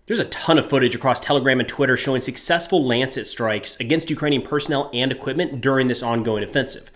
There's a ton of footage across Telegram and Twitter showing successful lancet strikes against Ukrainian personnel and equipment during this ongoing offensive.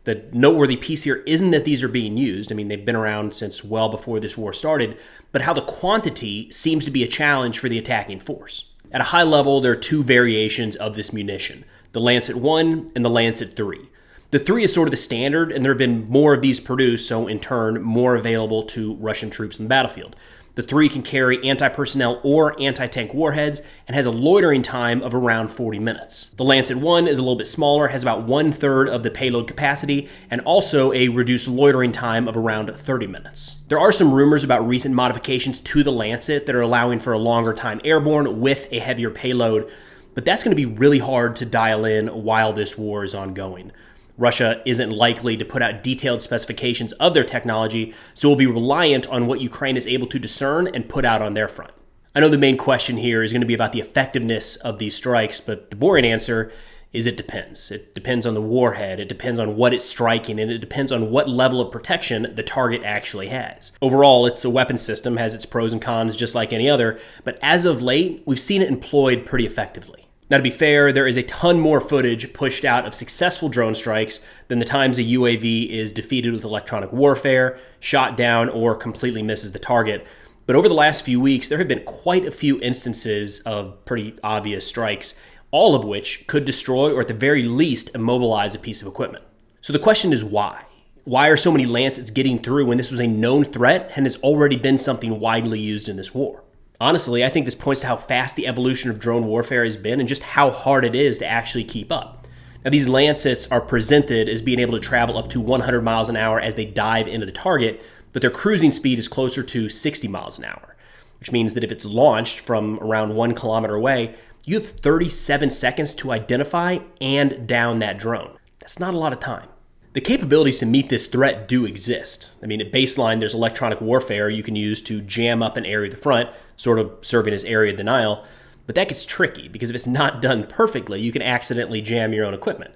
The noteworthy piece here isn't that these are being used. I mean, they've been around since well before this war started, but how the quantity seems to be a challenge for the attacking force. At a high level, there are two variations of this munition, the Lancet 1 and the Lancet 3. The 3 is sort of the standard, and there have been more of these produced, so in turn, more available to Russian troops in the battlefield. The 3 can carry anti-personnel or anti-tank warheads and has a loitering time of around 40 minutes. The Lancet 1 is a little bit smaller, has about 1/3 of the payload capacity, and also a reduced loitering time of around 30 minutes. There are some rumors about recent modifications to the Lancet that are allowing for a longer time airborne with a heavier payload, but that's going to be really hard to dial in while this war is ongoing. Russia isn't likely to put out detailed specifications of their technology, so we'll be reliant on what Ukraine is able to discern and put out on their front. I know the main question here is going to be about the effectiveness of these strikes, but the boring answer is it depends. It depends on the warhead, it depends on what it's striking, and it depends on what level of protection the target actually has. Overall, it's a weapon system, has its pros and cons just like any other, but as of late, we've seen it employed pretty effectively. Now, to be fair, there is a ton more footage pushed out of successful drone strikes than the times a UAV is defeated with electronic warfare, shot down, or completely misses the target. But over the last few weeks, there have been quite a few instances of pretty obvious strikes, all of which could destroy or at the very least immobilize a piece of equipment. So the question is why? Why are so many Lancets getting through when this was a known threat and has already been something widely used in this war? Honestly, I think this points to how fast the evolution of drone warfare has been and just how hard it is to actually keep up. Now, these Lancets are presented as being able to travel up to 100 miles an hour as they dive into the target, but their cruising speed is closer to 60 miles an hour, which means that if it's launched from around 1 kilometer away, you have 37 seconds to identify and down that drone. That's not a lot of time. The capabilities to meet this threat do exist. I mean, at baseline, there's electronic warfare you can use to jam up an area of the front, sort of serving as area denial, but that gets tricky because if it's not done perfectly, you can accidentally jam your own equipment.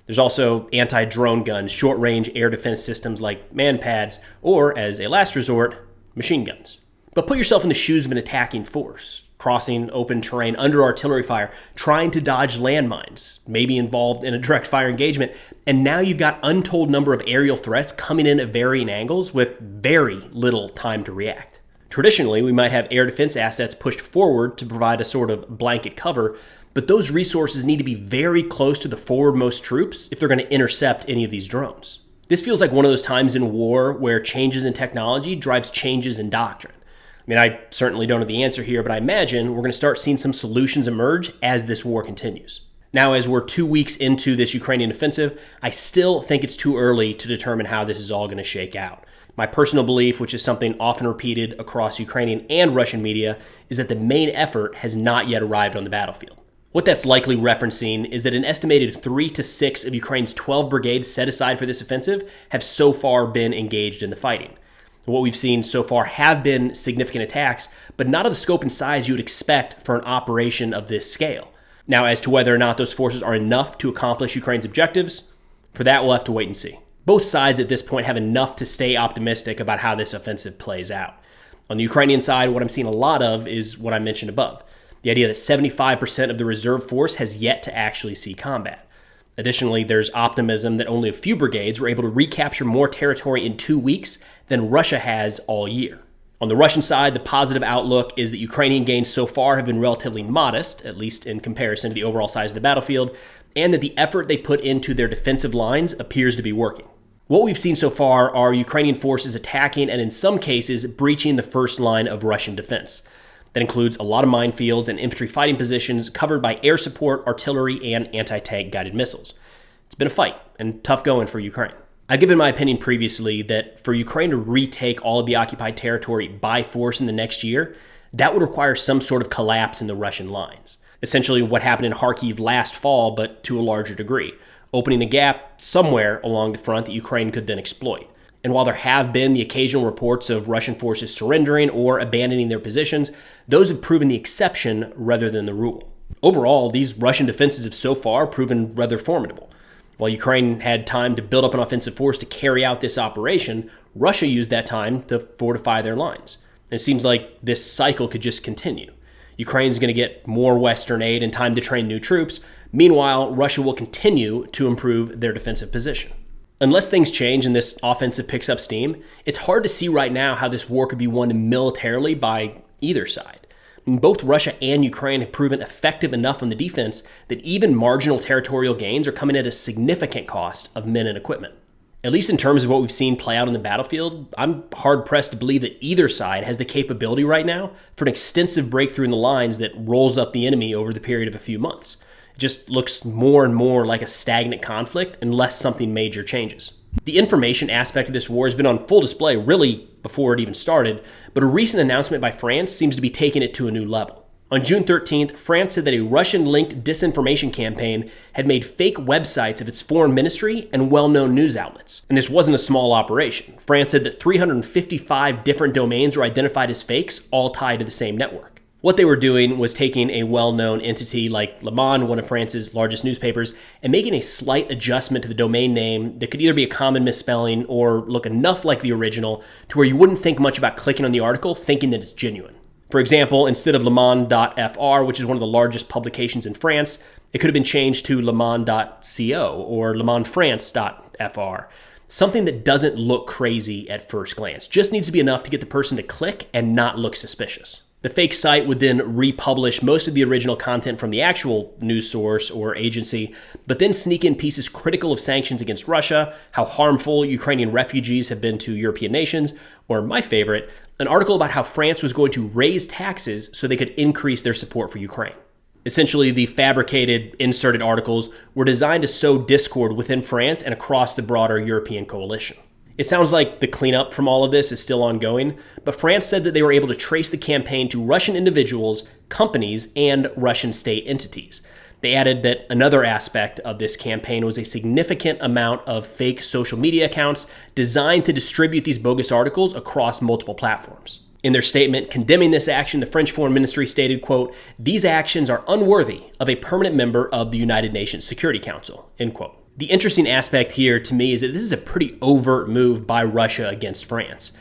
There's also anti-drone guns, short-range air defense systems like man-pads, or, as a last resort, machine guns. But put yourself in the shoes of an attacking force, crossing open terrain under artillery fire, trying to dodge landmines, maybe involved in a direct fire engagement, and now you've got untold number of aerial threats coming in at varying angles with very little time to react. Traditionally, we might have air defense assets pushed forward to provide a sort of blanket cover, but those resources need to be very close to the forwardmost troops if they're going to intercept any of these drones. This feels like one of those times in war where changes in technology drives changes in doctrine. I mean, I certainly don't know the answer here, but I imagine we're going to start seeing some solutions emerge as this war continues. Now, as we're 2 weeks into this Ukrainian offensive, I still think it's too early to determine how this is all going to shake out. My personal belief, which is something often repeated across Ukrainian and Russian media, is that the main effort has not yet arrived on the battlefield. What that's likely referencing is that an estimated 3 to 6 of Ukraine's 12 brigades set aside for this offensive have so far been engaged in the fighting. What we've seen so far have been significant attacks, but not of the scope and size you would expect for an operation of this scale. Now, as to whether or not those forces are enough to accomplish Ukraine's objectives, for that we'll have to wait and see. Both sides at this point have enough to stay optimistic about how this offensive plays out. On the Ukrainian side, what I'm seeing a lot of is what I mentioned above. The idea that 75% of the reserve force has yet to actually see combat. Additionally, there's optimism that only a few brigades were able to recapture more territory in 2 weeks than Russia has all year. On the Russian side, the positive outlook is that Ukrainian gains so far have been relatively modest, at least in comparison to the overall size of the battlefield, and that the effort they put into their defensive lines appears to be working. What we've seen so far are Ukrainian forces attacking and in some cases breaching the first line of Russian defense. That includes a lot of minefields and infantry fighting positions covered by air support, artillery, and anti-tank guided missiles. It's been a fight and tough going for Ukraine. I've given my opinion previously that for Ukraine to retake all of the occupied territory by force in the next year, that would require some sort of collapse in the Russian lines. Essentially what happened in Kharkiv last fall, but to a larger degree, opening a gap somewhere along the front that Ukraine could then exploit. And while there have been the occasional reports of Russian forces surrendering or abandoning their positions, those have proven the exception rather than the rule. Overall, these Russian defenses have so far proven rather formidable. While Ukraine had time to build up an offensive force to carry out this operation, Russia used that time to fortify their lines. And it seems like this cycle could just continue. Ukraine's going to get more Western aid and time to train new troops. Meanwhile, Russia will continue to improve their defensive position. Unless things change and this offensive picks up steam, it's hard to see right now how this war could be won militarily by either side. Both Russia and Ukraine have proven effective enough on the defense that even marginal territorial gains are coming at a significant cost of men and equipment. At least in terms of what we've seen play out on the battlefield, I'm hard-pressed to believe that either side has the capability right now for an extensive breakthrough in the lines that rolls up the enemy over the period of a few months. It just looks more and more like a stagnant conflict unless something major changes. The information aspect of this war has been on full display really before it even started, but a recent announcement by France seems to be taking it to a new level. On June 13th, France said that a Russian-linked disinformation campaign had made fake websites of its foreign ministry and well-known news outlets. And this wasn't a small operation. France said that 355 different domains were identified as fakes, all tied to the same network. What they were doing was taking a well-known entity like Le Monde, one of France's largest newspapers, and making a slight adjustment to the domain name that could either be a common misspelling or look enough like the original to where you wouldn't think much about clicking on the article thinking that it's genuine. For example, instead of lemonde.fr, which is one of the largest publications in France, it could have been changed to lemonde.co or lemondefrance.fr. Something that doesn't look crazy at first glance, just needs to be enough to get the person to click and not look suspicious. The fake site would then republish most of the original content from the actual news source or agency, but then sneak in pieces critical of sanctions against Russia, how harmful Ukrainian refugees have been to European nations, or my favorite, an article about how France was going to raise taxes so they could increase their support for Ukraine. Essentially, the fabricated, inserted articles were designed to sow discord within France and across the broader European coalition. It sounds like the cleanup from all of this is still ongoing, but France said that they were able to trace the campaign to Russian individuals, companies, and Russian state entities. They added that another aspect of this campaign was a significant amount of fake social media accounts designed to distribute these bogus articles across multiple platforms. In their statement condemning this action, the French Foreign Ministry stated, quote, "These actions are unworthy of a permanent member of the United Nations Security Council," end quote. The interesting aspect here to me is that this is a pretty overt move by Russia against France.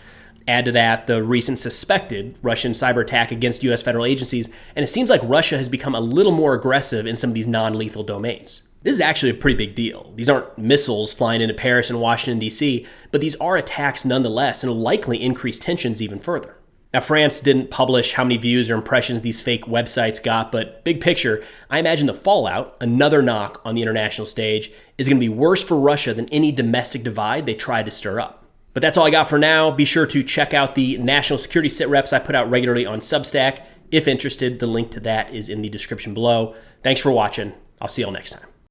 Add to that the recent suspected Russian cyber attack against U.S. federal agencies, and it seems like Russia has become a little more aggressive in some of these non-lethal domains. This is actually a pretty big deal. These aren't missiles flying into Paris and Washington, D.C., but these are attacks nonetheless and will likely increase tensions even further. Now, France didn't publish how many views or impressions these fake websites got, but big picture, I imagine the fallout, another knock on the international stage, is going to be worse for Russia than any domestic divide they tried to stir up. But that's all I got for now. Be sure to check out the national security sit reps I put out regularly on Substack. If interested, the link to that is in the description below. Thanks for watching. I'll see y'all next time.